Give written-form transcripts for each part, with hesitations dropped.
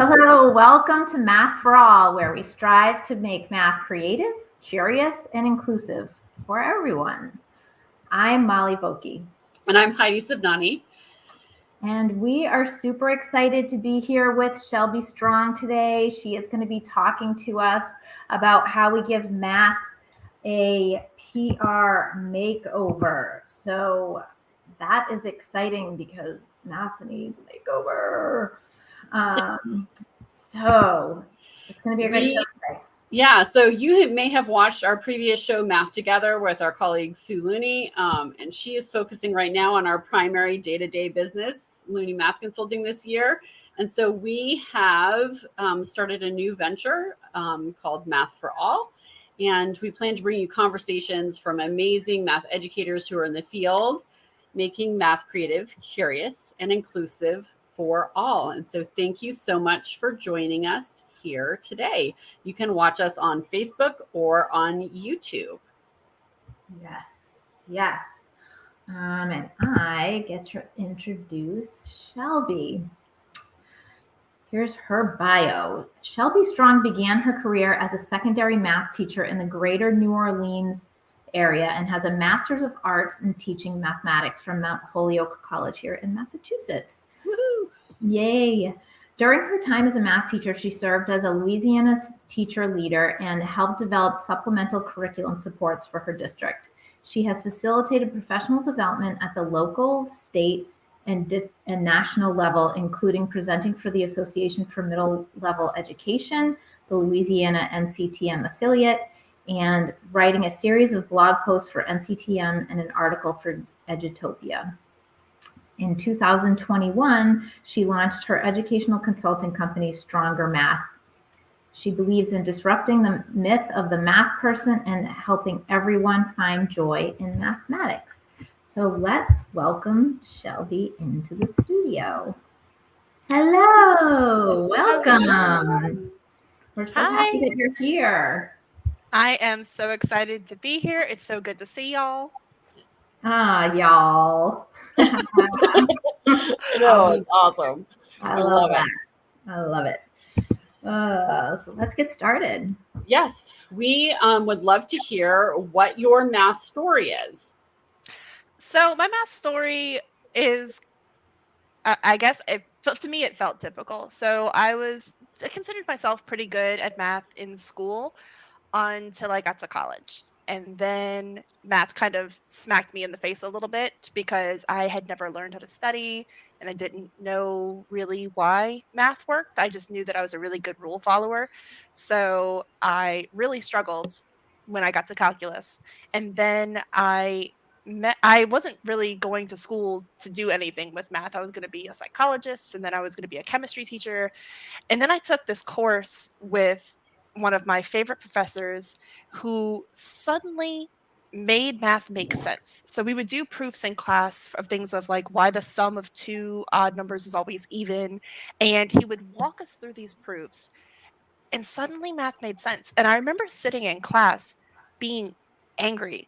Hello, welcome to Math for All, where we strive to make math creative, curious, and inclusive for everyone. I'm Molly Vokey. And I'm Heidi Sibnani. And we are super excited to be here with Shelby Strong today. She is going to be talking to us about how we give math a PR makeover. So that is exciting because math needs a makeover. So it's going to be a great show today. Yeah, so you may have watched our previous show, Math Together, with our colleague Sue Looney, and she is focusing right now on our primary day-to-day business, Looney Math Consulting, this year. And so we have started a new venture called Math for All, and we plan to bring you conversations from amazing math educators who are in the field, making math creative, curious, and inclusive for all. And so thank you so much for joining us here today. You can watch us on Facebook or on YouTube. Yes. And I get to introduce Shelby. Here's her bio. Shelby Strong began her career as a secondary math teacher in the greater New Orleans area and has a Master's of Arts in Teaching Mathematics from Mount Holyoke College here in Massachusetts. Woohoo! Yay! During her time as a math teacher, she served as a Louisiana teacher leader and helped develop supplemental curriculum supports for her district. She has facilitated professional development at the local, state, and national level, including presenting for the Association for Middle Level Education, the Louisiana NCTM affiliate, and writing a series of blog posts for NCTM and an article for Edutopia. In 2021, she launched her educational consulting company, Stronger Math. She believes in disrupting the myth of the math person and helping everyone find joy in mathematics. So let's welcome Shelby into the studio. Hello, welcome. Hello. We're so happy that you're here. I am so excited to be here. It's so good to see y'all. Y'all. No, it's awesome. I love it. So let's get started. Yes, we would love to hear what your math story is. So my math story is, I guess, to me, it felt typical. So I considered myself pretty good at math in school until I got to college. And then math kind of smacked me in the face a little bit because I had never learned how to study and I didn't know really why math worked. I just knew that I was a really good rule follower. So I really struggled when I got to calculus. And then I wasn't really going to school to do anything with math. I was going to be a psychologist and then I was going to be a chemistry teacher. And then I took this course with one of my favorite professors who suddenly made math make sense. So we would do proofs in class of things of like why the sum of two odd numbers is always even. And he would walk us through these proofs. And suddenly math made sense. And I remember sitting in class being angry.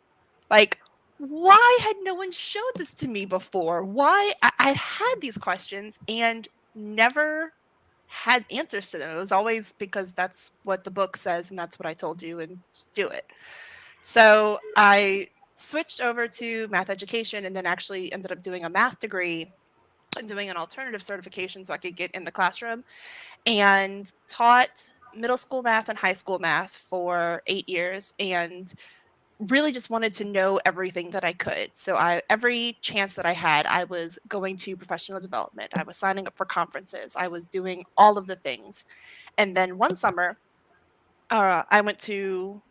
Like, why had no one showed this to me before? Why I had these questions and never had answers to them. It was always because that's what the book says and that's what I told you and just do it. So I switched over to math education and then actually ended up doing a math degree and doing an alternative certification so I could get in the classroom and taught middle school math and high school math for 8 years and really just wanted to know everything that I could. So every chance that I had, I was going to professional development. I was signing up for conferences. I was doing all of the things. And then one summer, I went to,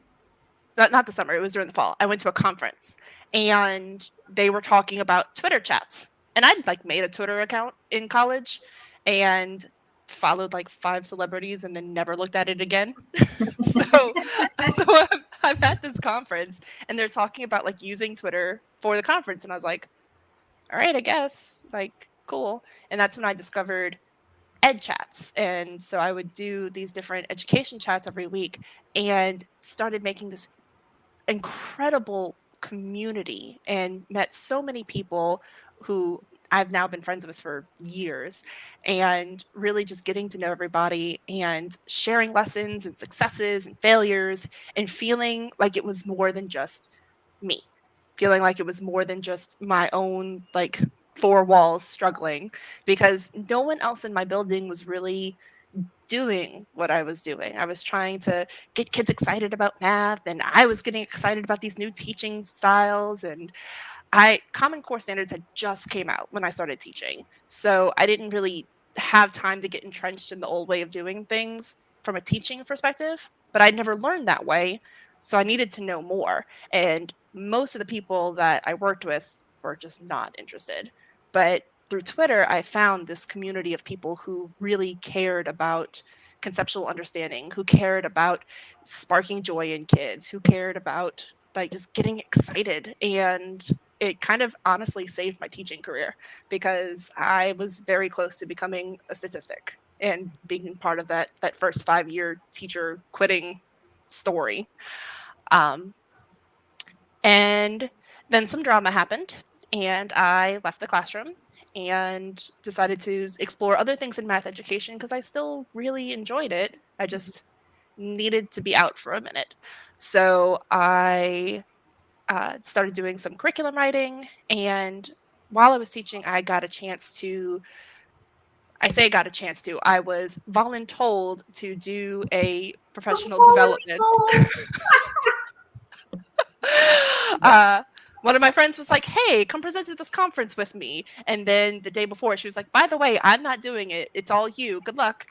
not the summer, it was during the fall. I went to a conference and they were talking about Twitter chats. And I'd made a Twitter account in college and followed 5 celebrities and then never looked at it again. so I'm at this conference and they're talking about using Twitter for the conference. And I was like, all right, I guess, cool. And that's when I discovered ed chats. And so I would do these different education chats every week and started making this incredible community and met so many people who I've now been friends with for years, and really just getting to know everybody and sharing lessons and successes and failures and feeling like it was more than just me, feeling like it was more than just my own like four walls struggling, because no one else in my building was really doing what I was doing. I was trying to get kids excited about math, and I was getting excited about these new teaching styles, and I Common Core standards had just came out when I started teaching. So I didn't really have time to get entrenched in the old way of doing things from a teaching perspective, but I'd never learned that way. So I needed to know more. And most of the people that I worked with were just not interested. But through Twitter, I found this community of people who really cared about conceptual understanding, who cared about sparking joy in kids, who cared about like just getting excited. And it kind of honestly saved my teaching career, because I was very close to becoming a statistic and being part of that first 5-year teacher quitting story. Um, and then some drama happened, and I left the classroom and decided to explore other things in math education because I still really enjoyed it. I just needed to be out for a minute. So I started doing some curriculum writing. And while I was teaching, I was voluntold to do a professional development. uh, One of my friends was like, "Hey, come present at this conference with me." And then the day before, she was like, "By the way, I'm not doing it. It's all you. Good luck."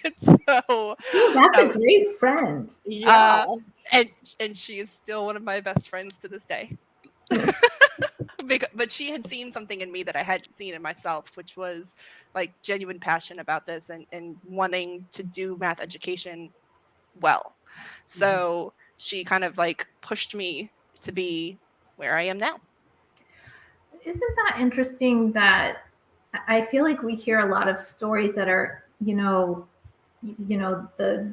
And so Ooh, that's that a great friend. Yeah. and she is still one of my best friends to this day. But she had seen something in me that I hadn't seen in myself, which was like genuine passion about this, and wanting to do math education well. So she kind of like pushed me to be where I am now. Isn't that interesting that I feel like we hear a lot of stories that are, the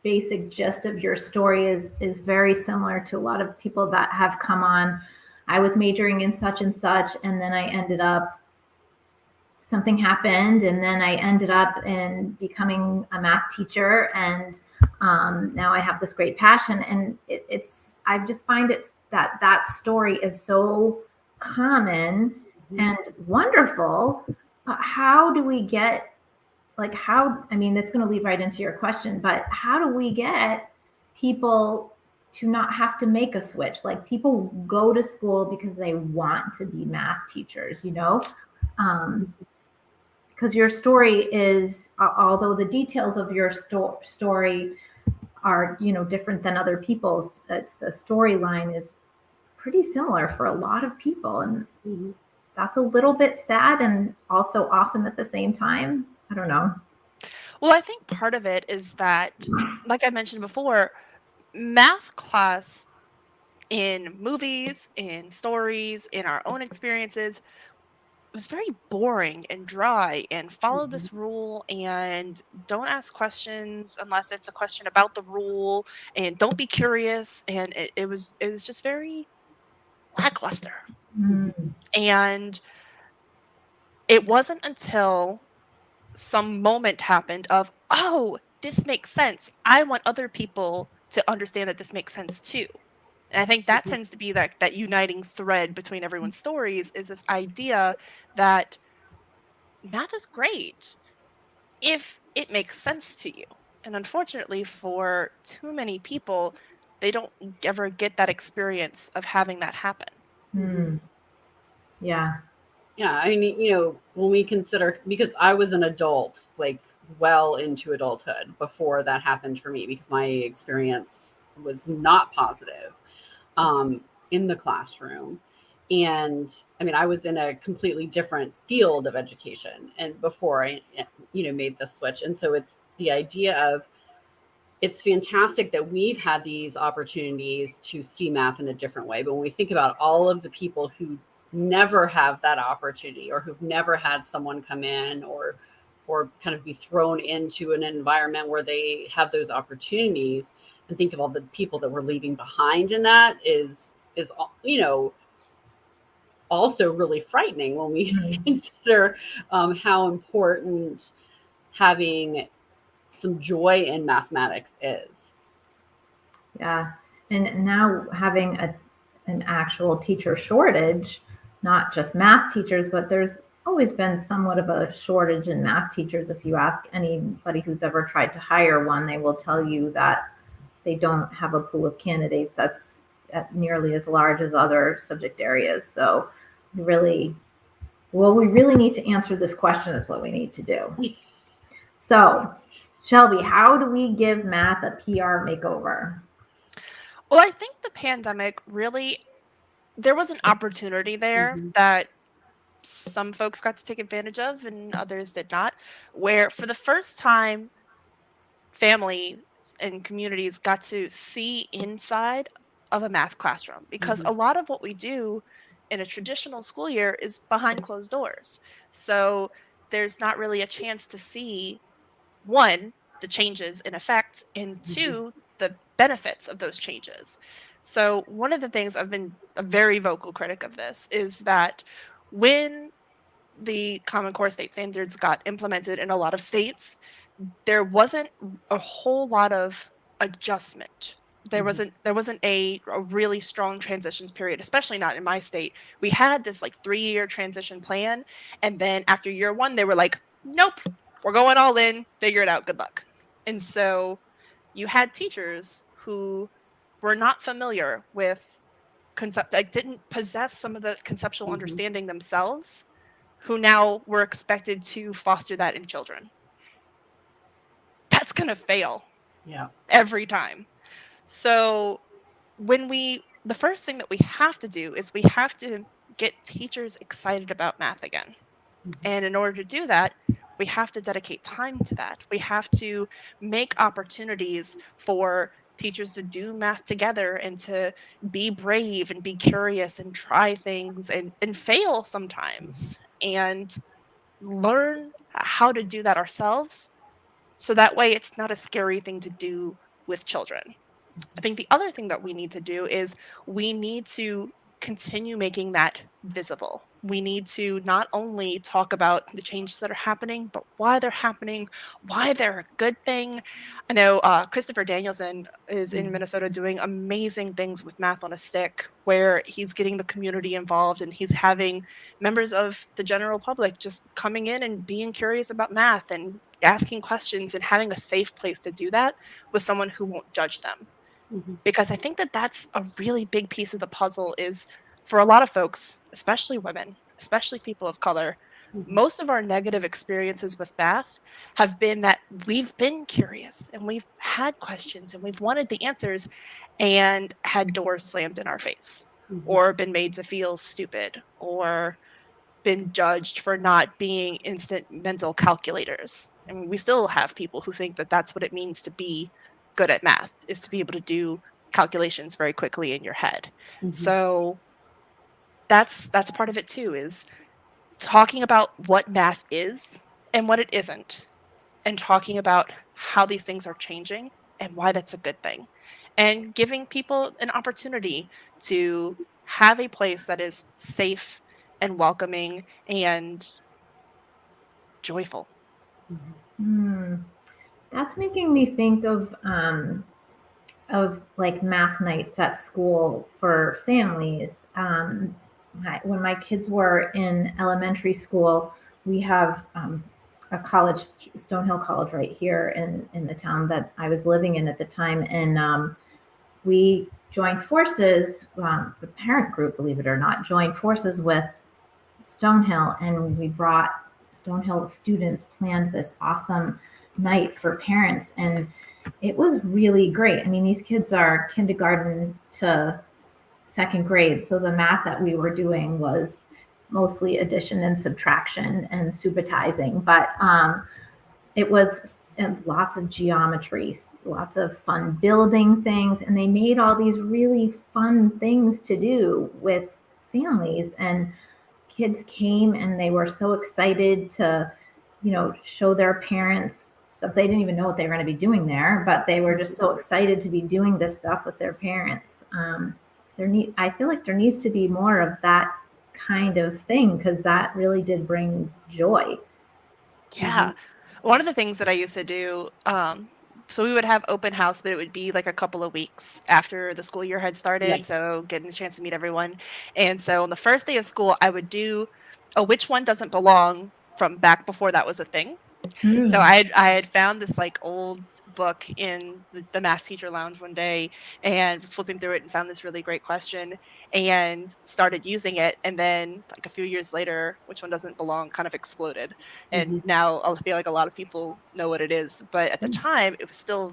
basic gist of your story is very similar to a lot of people that have come on. I was majoring in such and such, and then I ended up something happened, and then I ended up in becoming a math teacher, and now I have this great passion. And I just find that story is so common and wonderful. How do we get I mean, that's going to lead right into your question, but how do we get people to not have to make a switch? Like, people go to school because they want to be math teachers, because your story is, although the details of your story are, different than other people's, it's the storyline is pretty similar for a lot of people. And that's a little bit sad and also awesome at the same time. I don't know. Well, I think part of it is that, like I mentioned before, math class in movies, in stories, in our own experiences was very boring and dry, and follow this rule and don't ask questions unless it's a question about the rule, and don't be curious. And it was just very lackluster. And it wasn't until some moment happened of, oh, this makes sense. I want other people to understand that this makes sense too. And I think that tends to be that uniting thread between everyone's stories, is this idea that math is great if it makes sense to you. And unfortunately, for too many people, they don't ever get that experience of having that happen. Yeah. Yeah, I mean, when we consider, because I was an adult, like well into adulthood before that happened for me, because my experience was not positive in the classroom. And I mean, I was in a completely different field of education and before I, made the switch. And so it's the idea of, it's fantastic that we've had these opportunities to see math in a different way. But when we think about all of the people who never have that opportunity, or who've never had someone come in or kind of be thrown into an environment where they have those opportunities, and think of all the people that we're leaving behind in that, is also really frightening when we consider how important having some joy in mathematics is. Yeah. And now having an actual teacher shortage, not just math teachers, but there's always been somewhat of a shortage in math teachers. If you ask anybody who's ever tried to hire one, they will tell you that they don't have a pool of candidates that's nearly as large as other subject areas. So we really need to answer this question is what we need to do. So, Shelby, how do we give math a PR makeover? Well, I think the pandemic really, there was an opportunity there that some folks got to take advantage of and others did not, where for the first time, families and communities got to see inside of a math classroom, because a lot of what we do in a traditional school year is behind closed doors. So there's not really a chance to see, one, the changes in effect, and two, the benefits of those changes. So one of the things, I've been a very vocal critic of this, is that when the Common Core state standards got implemented in a lot of states, there wasn't a whole lot of adjustment. There wasn't a really strong transitions period, especially not in my state. We had this like 3-year transition plan, and then after year 1 they were like, nope, we're going all in, figure it out, good luck. And so you had teachers who were not familiar with concept, like didn't possess some of the conceptual understanding themselves, who now were expected to foster that in children. That's going to fail every time. So the first thing that we have to do is we have to get teachers excited about math again. And in order to do that, we have to dedicate time to that. We have to make opportunities for teachers to do math together and to be brave and be curious and try things and fail sometimes and learn how to do that ourselves. So that way it's not a scary thing to do with children. I think the other thing that we need to do is we need to continue making that visible. We need to not only talk about the changes that are happening, but why they're happening, why they're a good thing. I know Christopher Danielson is in Minnesota doing amazing things with Math on a Stick, where he's getting the community involved and he's having members of the general public just coming in and being curious about math and asking questions and having a safe place to do that with someone who won't judge them. Because I think that that's a really big piece of the puzzle, is for a lot of folks, especially women, especially people of color, most of our negative experiences with math have been that we've been curious and we've had questions and we've wanted the answers and had doors slammed in our face, or been made to feel stupid, or been judged for not being instant mental calculators. I mean, we still have people who think that that's what it means to be good at math, is to be able to do calculations very quickly in your head. So that's part of it too, is talking about what math is and what it isn't, and talking about how these things are changing and why that's a good thing, and giving people an opportunity to have a place that is safe and welcoming and joyful. That's making me think of like math nights at school for families. When my kids were in elementary school, we have a college, Stonehill College, right here in the town that I was living in at the time, and we joined forces. The parent group, believe it or not, joined forces with Stonehill, and we brought Stonehill students, planned this awesome night for parents, and it was really great. I mean, these kids are kindergarten to second grade, so the math that we were doing was mostly addition and subtraction and subitizing, but it was lots of geometry, lots of fun building things, and they made all these really fun things to do with families, and kids came and they were so excited to, show their parents stuff. They didn't even know what they were going to be doing there, but they were just so excited to be doing this stuff with their parents. I feel like there needs to be more of that kind of thing, because that really did bring joy. Yeah. One of the things that I used to do, so we would have open house, but it would be like a couple of weeks after the school year had started. Yes. So getting a chance to meet everyone. And so on the first day of school, I would do a which one doesn't belong from back before that was a thing. So Mm. I had found this like old book in the math teacher lounge one day and was flipping through it and found this really great question and started using it. And then like a few years later, which one doesn't belong kind of exploded. And now I feel like a lot of people know what it is. But at the time, it was still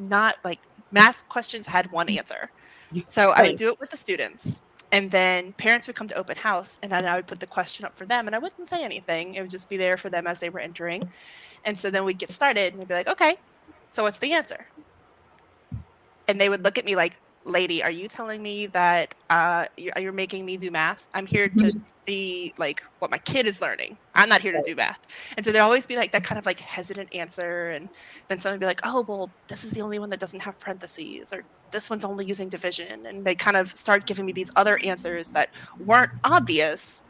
not like math questions had one answer. So I would Right. do it with the students. And then parents would come to open house and then I would put the question up for them and I wouldn't say anything. It would just be there for them as they were entering. And so then we'd get started and we'd be like, okay, so what's the answer? And they would look at me like, lady, are you telling me that you're making me do math? I'm here to see like what my kid is learning. I'm not here to do math. And so there'd always be like that kind of like hesitant answer. And then someone would be like, oh, well, this is the only one that doesn't have parentheses, or this one's only using division. And they kind of start giving me these other answers that weren't obvious.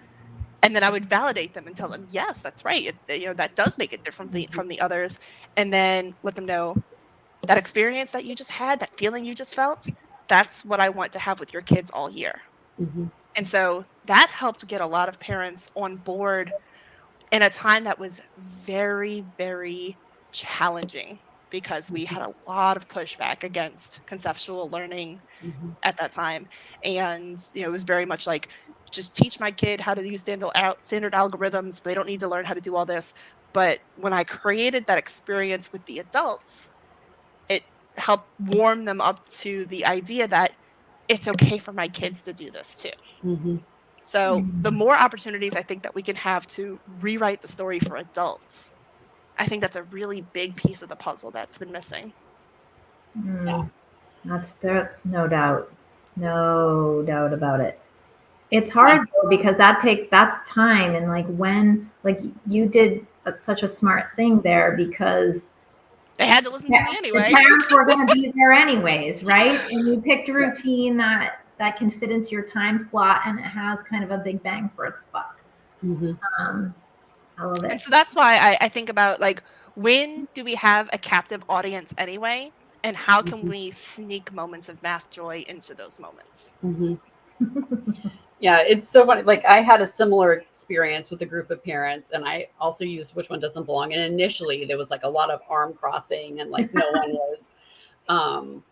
And then I would validate them and tell them, yes, that's right. That does make it different from the others. And then let them know that experience that you just had, that feeling you just felt, that's what I want to have with your kids all year. And so that helped get a lot of parents on board in a time that was very, very challenging because we had a lot of pushback against conceptual learning at that time. And it was very much like, just teach my kid how to use standard algorithms. They don't need to learn how to do all this. But when I created that experience with the adults, it helped warm them up to the idea that it's okay for my kids to do this too. So the more opportunities I think that we can have to rewrite the story for adults, I think that's a really big piece of the puzzle that's been missing. Mm. That's no doubt about it. It's hard though, because that's time, and like when like you did such a smart thing there, because They had to listen to me the anyway. parents were going to be there anyways, right? And you picked a routine that can fit into your time slot, and it has kind of a big bang for its buck. I love And it. so that's why I think about like, when do we have a captive audience anyway? And how can we sneak moments of math joy into those moments? Yeah, it's so funny. Like I had a similar experience with a group of parents, and I also used which one doesn't belong. And initially, there was like a lot of arm crossing, and like um,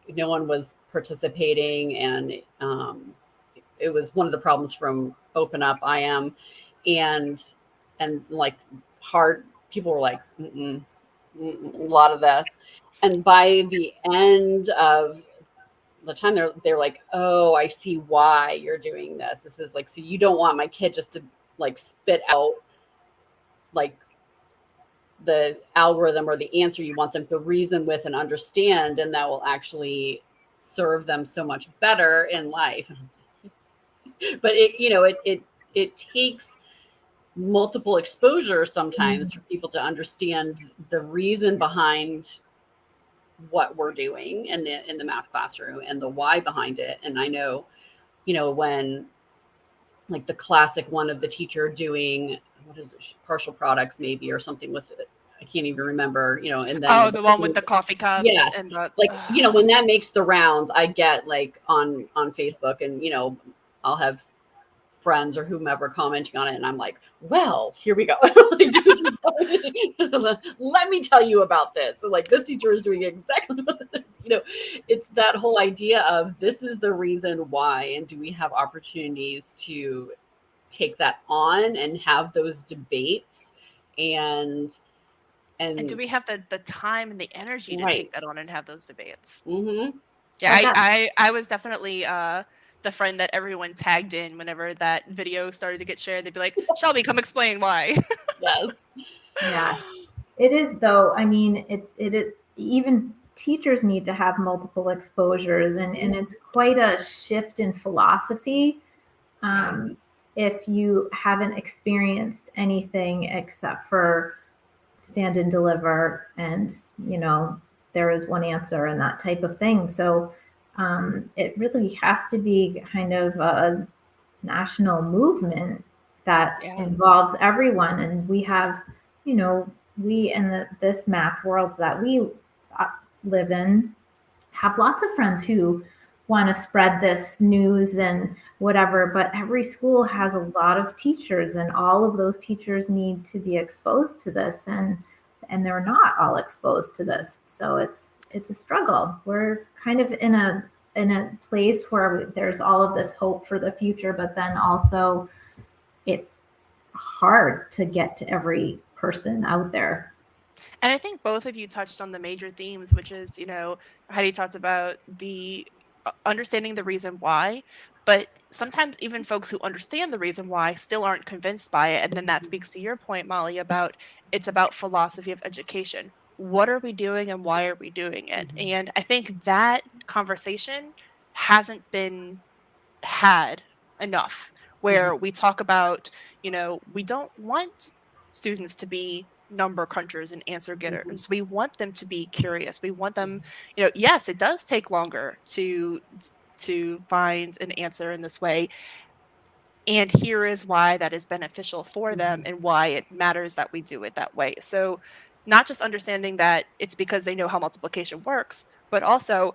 no one was participating, and it was one of the problems from Open Up IM, and like hard people were like, a lot of this, and by the end of the time they're like, oh, I see why you're doing this. This is like, so you don't want my kid just to like spit out like the algorithm or the answer. You want them to reason with and understand, and that will actually serve them so much better in life. But it takes multiple exposure sometimes for people to understand the reason behind what we're doing in the math classroom and the why behind it. And I know, when like the classic one of the teacher doing, what is it, partial products maybe, or something with it, I can't even remember, and then the one with the coffee cup. Yes. And the, like, when that makes the rounds, I get like on Facebook, and I'll have friends or whomever commenting on it, and I'm like, well, here we go. Let me tell you about this. So like, this teacher is doing exactly what, it's that whole idea of this is the reason why, and do we have opportunities to take that on and have those debates, and do we have the time and the energy to take that on and have those debates? Yeah, I was definitely the friend that everyone tagged in whenever that video started to get shared. They'd be like, Shelby, come explain why. Yes. Yeah, it is though. I mean, it even teachers need to have multiple exposures, and it's quite a shift in philosophy. If you haven't experienced anything except for stand and deliver, and there is one answer and that type of thing. So it really has to be kind of national movement that involves everyone. And we have, we in this math world that we live in have lots of friends who want to spread this news and whatever, but every school has a lot of teachers, and all of those teachers need to be exposed to this, and they're not all exposed to this. So it's a struggle. We're kind of in a place where there's all of this hope for the future, but then also it's hard to get to every person out there. And I think both of you touched on the major themes, which is, Heidi talked about the understanding the reason why, but sometimes even folks who understand the reason why still aren't convinced by it. And then that speaks to your point, Molly, about it's about philosophy of education. What are we doing and why are we doing it? And I think that conversation hasn't been had enough, where we talk about, we don't want students to be number crunchers and answer getters. We want them to be curious. We want them, yes, it does take longer to find an answer in this way. And here is why that is beneficial for them and why it matters that we do it that way. So not just understanding that it's because they know how multiplication works, but also,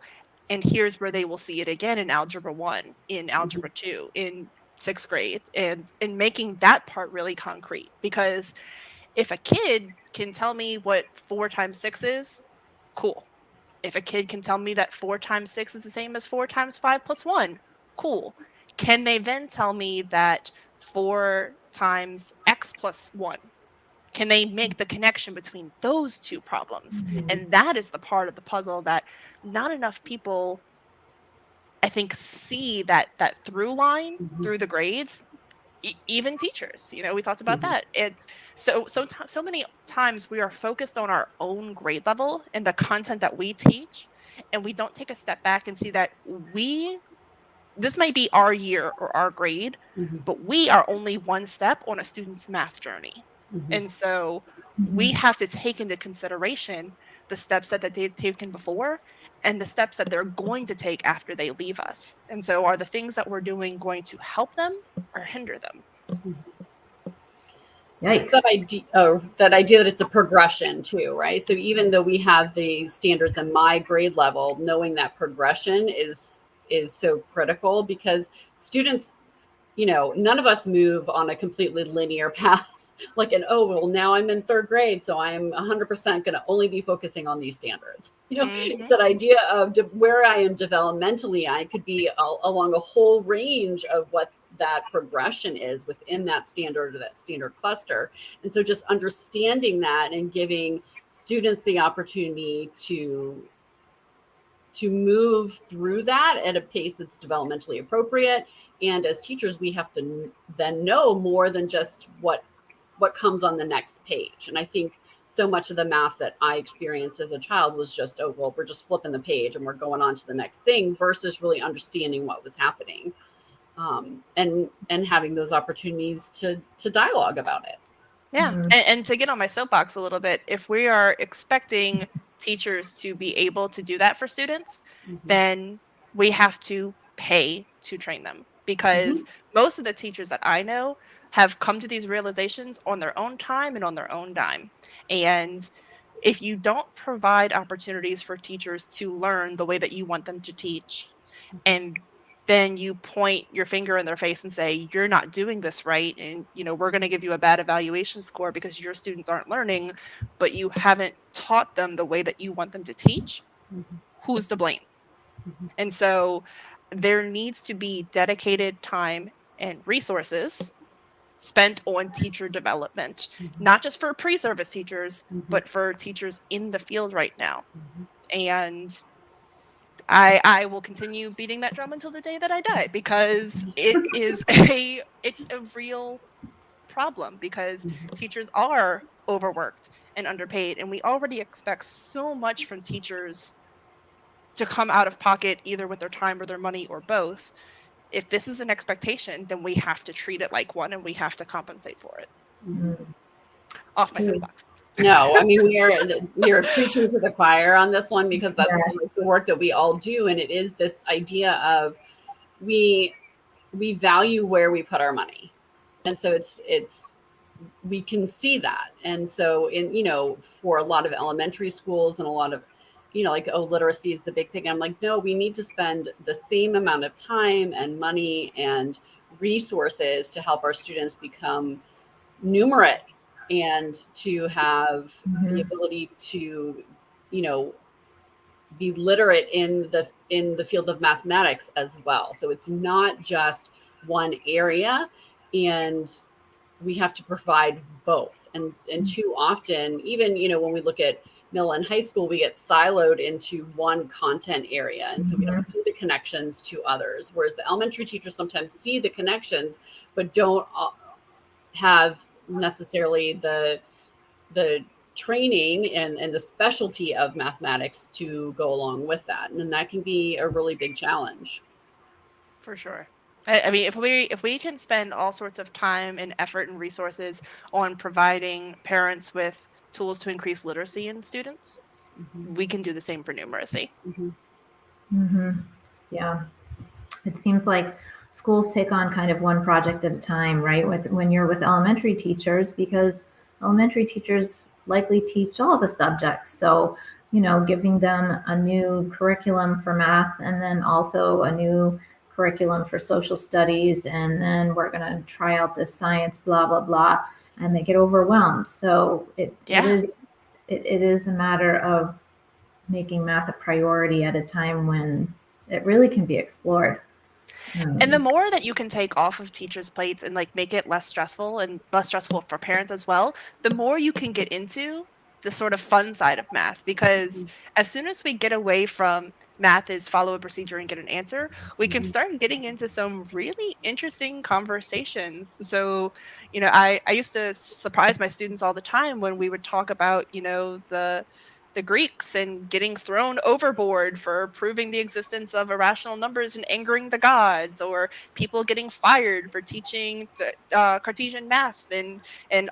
and here's where they will see it again in Algebra 1, in Algebra 2, in 6th grade, and making that part really concrete. Because if a kid can tell me what 4 times 6 is, cool. If a kid can tell me that 4 times 6 is the same as 4 times 5 plus 1, cool. Can they then tell me that 4 times x plus 1? Can they make the connection between those two problems? And that is the part of the puzzle that not enough people, I think, see that through line through the grades. Even teachers, we talked about that. It's so many times we are focused on our own grade level and the content that we teach, and we don't take a step back and see that this might be our year or our grade, but we are only one step on a student's math journey. And so we have to take into consideration the steps that they've taken before and the steps that they're going to take after they leave us. And so are the things that we're doing going to help them or hinder them? Yikes. That idea that it's a progression too, right? So even though we have the standards in my grade level, knowing that progression is so critical, because students, none of us move on a completely linear path. Like, now I'm in 3rd grade, so I'm 100% going to only be focusing on these standards. It's that idea of where I am developmentally. I could be along a whole range of what that progression is within that standard or that standard cluster. And so just understanding that and giving students the opportunity to move through that at a pace that's developmentally appropriate. And as teachers, we have to then know more than just what comes on the next page. And I think so much of the math that I experienced as a child was just, we're just flipping the page and we're going on to the next thing, versus really understanding what was happening, and having those opportunities to dialogue about it. Yeah. And to get on my soapbox a little bit, if we are expecting teachers to be able to do that for students, then we have to pay to train them, because most of the teachers that I know have come to these realizations on their own time and on their own dime. And if you don't provide opportunities for teachers to learn the way that you want them to teach, and then you point your finger in their face and say, you're not doing this right, and we're going to give you a bad evaluation score because your students aren't learning, but you haven't taught them the way that you want them to teach, who's to blame? And so there needs to be dedicated time and resources spent on teacher development, not just for pre-service teachers, but for teachers in the field right now. And I will continue beating that drum until the day that I die, because it's a real problem, because teachers are overworked and underpaid, and we already expect so much from teachers to come out of pocket, either with their time or their money or both. If this is an expectation, then we have to treat it like one, and we have to compensate for it. Off my soapbox. No, I mean, we are preaching to the choir on this one, because that's the work that we all do. And it is this idea of we we value where we put our money. And so it's we can see that. And so in, for a lot of elementary schools and a lot of, like, oh, literacy is the big thing. I'm like, no, we need to spend the same amount of time and money and resources to help our students become numerate and to have the ability to, be literate in the field of mathematics as well. So it's not just one area, and we have to provide both. And too often, even when we look at middle and high school, we get siloed into one content area, and so we don't see the connections to others. Whereas the elementary teachers sometimes see the connections, but don't have necessarily the training and the specialty of mathematics to go along with that, and then that can be a really big challenge. For sure. I mean, if we can spend all sorts of time and effort and resources on providing parents with tools to increase literacy in students, we can do the same for numeracy. Yeah, it seems like schools take on kind of one project at a time, right? When you're with elementary teachers, because elementary teachers likely teach all the subjects. So, giving them a new curriculum for math and then also a new curriculum for social studies, and then we're going to try out this science, blah, blah, blah, and they get overwhelmed. So it is a matter of making math a priority at a time when it really can be explored. And the more that you can take off of teachers' plates and like make it less stressful and less stressful for parents as well, the more you can get into the sort of fun side of math. Because as soon as we get away from math is follow a procedure and get an answer, we can start getting into some really interesting conversations. So, I used to surprise my students all the time when we would talk about, the Greeks and getting thrown overboard for proving the existence of irrational numbers and angering the gods, or people getting fired for teaching Cartesian math and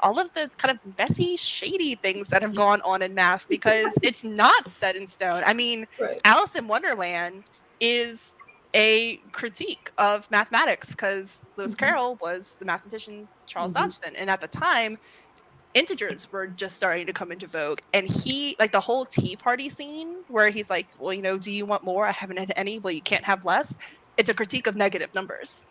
all of the kind of messy, shady things that have gone on in math because it's not set in stone. I mean, Right. Alice in Wonderland is a critique of mathematics because Lewis Carroll was the mathematician Charles Dodgson, and at the time integers were just starting to come into vogue, and he, like, the whole tea party scene where he's like, well, do you want more? I haven't had any. Well, you can't have less. It's a critique of negative numbers.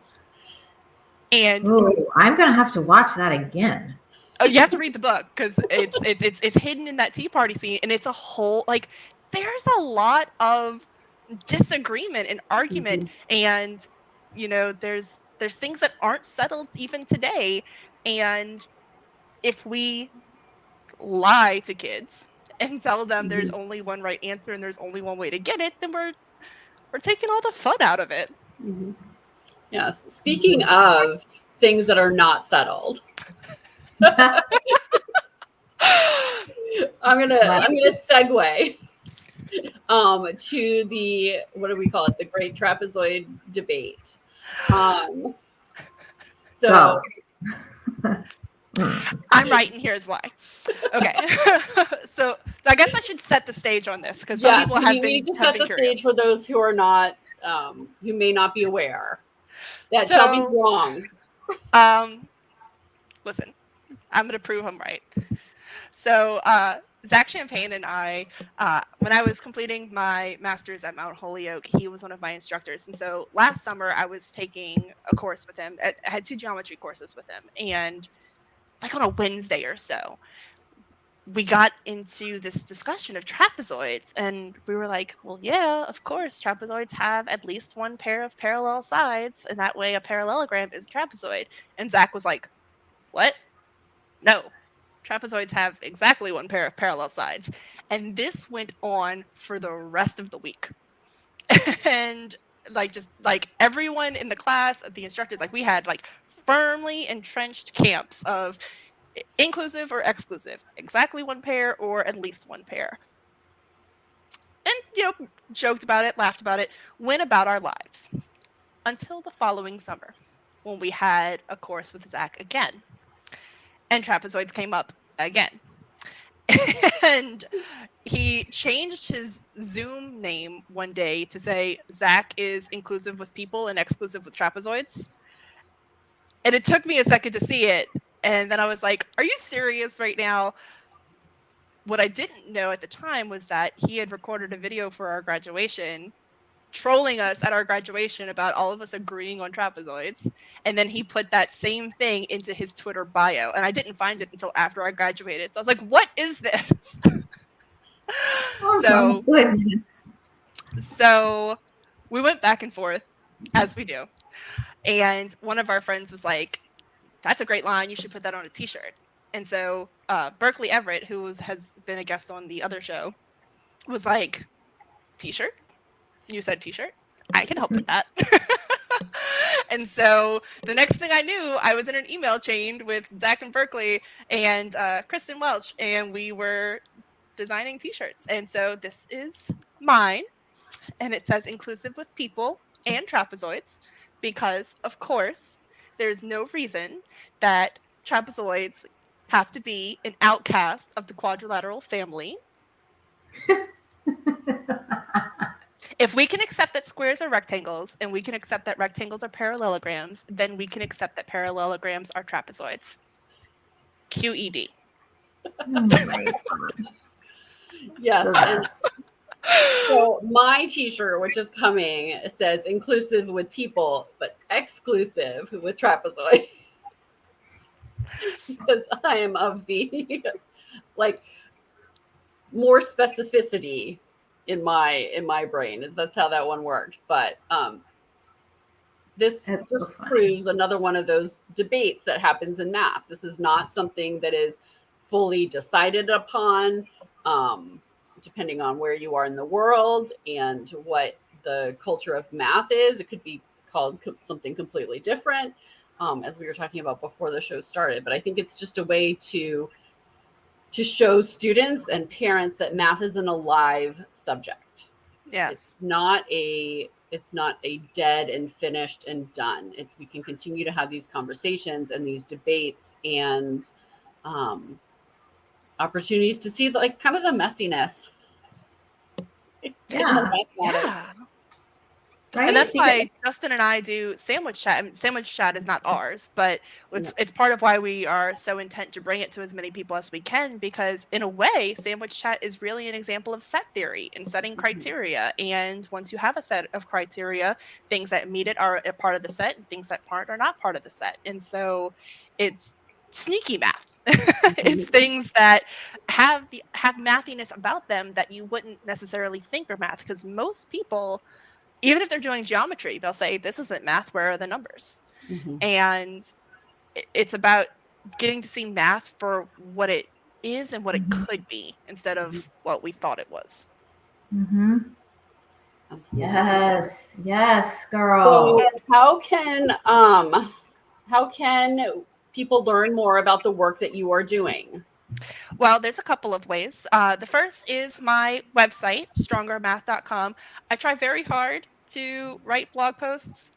And I'm gonna have to watch that again. Oh, you have to read the book because it's hidden in that tea party scene, and it's a whole, like, there's a lot of disagreement and argument, and there's things that aren't settled even today, and if we lie to kids and tell them there's only one right answer and there's only one way to get it, then we're taking all the fun out of it. Yes. Speaking of things that are not settled, I'm gonna segue to the, what do we call it? The Great Trapezoid Debate. So I'm right, and here's why. Okay, so I guess I should set the stage on this because some people have been. We need to set the stage for those who are not, who may not be aware that Shelby's wrong. Listen, I'm going to prove I'm right. So Zach Champagne and I, when I was completing my master's at Mount Holyoke, he was one of my instructors. And so last summer I was taking a course with him. I had 2 geometry courses with him. And like on a Wednesday or so, we got into this discussion of trapezoids. And we were like, well, yeah, of course, trapezoids have at least one pair of parallel sides. And that way a parallelogram is a trapezoid. And Zach was like, what? No. Trapezoids have exactly one pair of parallel sides. And this went on for the rest of the week. And just everyone in the class, the instructors, we had firmly entrenched camps of inclusive or exclusive, exactly one pair or at least one pair. And, joked about it, laughed about it, went about our lives. Until the following summer, when we had a course with Zach again. And trapezoids came up again. And he changed his Zoom name one day to say Zach is inclusive with people and exclusive with trapezoids. And it took me a second to see it. And then I was like, are you serious right now? What I didn't know at the time was that he had recorded a video for our graduation, trolling us at our graduation about all of us agreeing on trapezoids. And then he put that same thing into his Twitter bio. And I didn't find it until after I graduated. So I was like, what is this? Oh, my goodness. So we went back and forth, as we do. And one of our friends was like, that's a great line. You should put that on a t-shirt. And so Berkeley Everett, who has been a guest on the other show, was like, t-shirt? You said t-shirt? I can help with that. And so the next thing I knew, I was in an email chain with Zach and Berkeley and Kristen Welch, and we were designing t-shirts. And so this is mine. And it says inclusive with people and trapezoids, because of course there's no reason that trapezoids have to be an outcast of the quadrilateral family. If we can accept that squares are rectangles and we can accept that rectangles are parallelograms, then we can accept that parallelograms are trapezoids. QED. Oh my gosh. Yes. So my t-shirt, which is coming, it says inclusive with people, but exclusive with trapezoid. Because I am of the like more specificity in my brain. That's how that one works. But this That's just so funny. proves another one of those debates that happens in math. This is not something that is fully decided upon, depending on where you are in the world and what the culture of math is. It could be called something completely different, as we were talking about before the show started. But I think it's just a way to show students and parents that math is an alive subject. Yes. It's not a dead and finished and done. We can continue to have these conversations and these debates and opportunities to see like kind of the messiness. Yeah. Yeah. Right? And that's why Justin and I do sandwich chat. I mean, sandwich chat is not ours, but it's part of why we are so intent to bring it to as many people as we can, because in a way, sandwich chat is really an example of set theory and setting criteria. And once you have a set of criteria, things that meet it are a part of the set and things that aren't are not part of the set. And so it's sneaky math. It's things that have mathiness about them that you wouldn't necessarily think are math, because most people, even if they're doing geometry, they'll say, this isn't math, where are the numbers? Mm-hmm. And it's about getting to see math for what it is and what it could be instead of what we thought it was. Mm-hmm. Absolutely. Yes, girl. So how can people learn more about the work that you are doing? Well, there's a couple of ways. The first is my website, strongermath.com. I try very hard to write blog posts.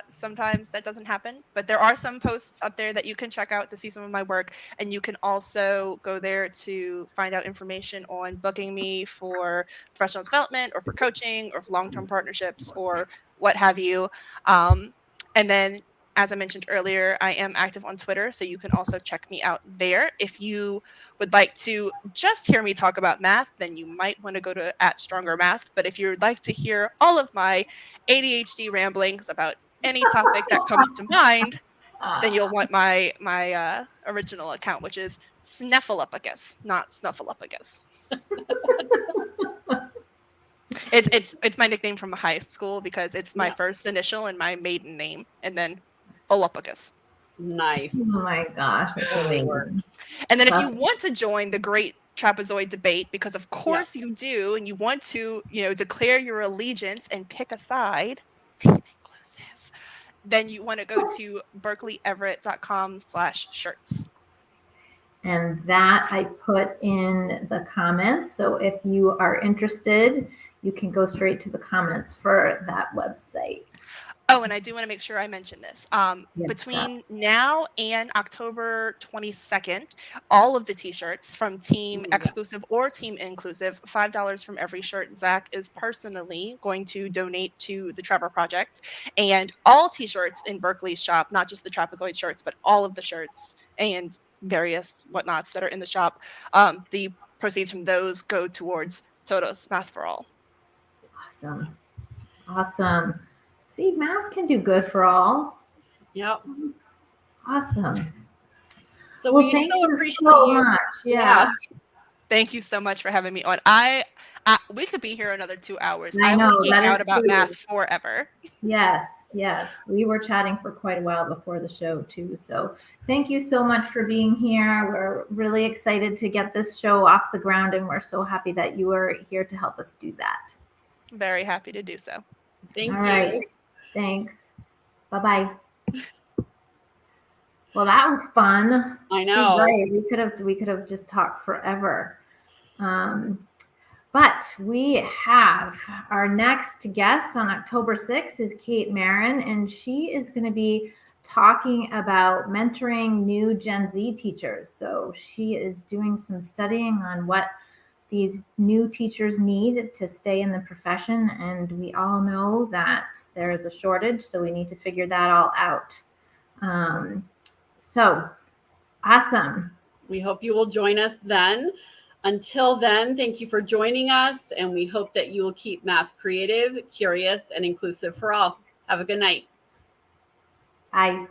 Sometimes that doesn't happen, but there are some posts up there that you can check out to see some of my work. And you can also go there to find out information on booking me for professional development or for coaching or for long-term partnerships or what have you. And then, as I mentioned earlier, I am active on Twitter, so you can also check me out there. If you would like to just hear me talk about math, then you might want to go to @StrongerMath. But if you would like to hear all of my ADHD ramblings about any topic that comes to mind, then you'll want my original account, which is Snuffleupagus, not Snuffleupagus. It's my nickname from high school because it's my first initial and my maiden name, and then Olupagus. Nice. Oh my gosh, that's amazing. And then if you want to join the great trapezoid debate, because of course you do, and you want to, declare your allegiance and pick a side, team inclusive, then you want to go to berkeleyeverett.com/shirts. And that I put in the comments. So if you are interested, you can go straight to the comments for that website. Oh, and I do want to make sure I mention this. Yes, Between now and October 22nd, all of the t-shirts from Team Ooh, yeah. Exclusive or Team Inclusive, $5 from every shirt, Zach is personally going to donate to the Trevor Project. And all t-shirts in Berkeley's shop, not just the Trapezoid shirts, but all of the shirts and various whatnots that are in the shop, the proceeds from those go towards Todos Math for All. awesome. Awesome. See, math can do good for all. Yep. Awesome. So Well, we thank so you appreciate so you. much. Yeah. Thank you so much for having me on. We could be here another 2 hours. I I know, will geek that out is about true. math forever. Yes, yes. We were chatting for quite a while before the show, too. So thank you so much for being here. We're really excited to get this show off the ground, and we're so happy that you are here to help us do that. Very happy to do so. Thank All you. right. Thanks. Bye-bye. Well, that was fun. I She's know. right. We could have just talked forever. But we have our next guest on October 6th is Kate Marin, and she is going to be talking about mentoring new Gen Z teachers. So she is doing some studying on what these new teachers need to stay in the profession. And we all know that there is a shortage, so we need to figure that all out. So awesome. We hope you will join us then. Until then, thank you for joining us, and we hope that you will keep math creative, curious, and inclusive for all. Have a good night. Bye.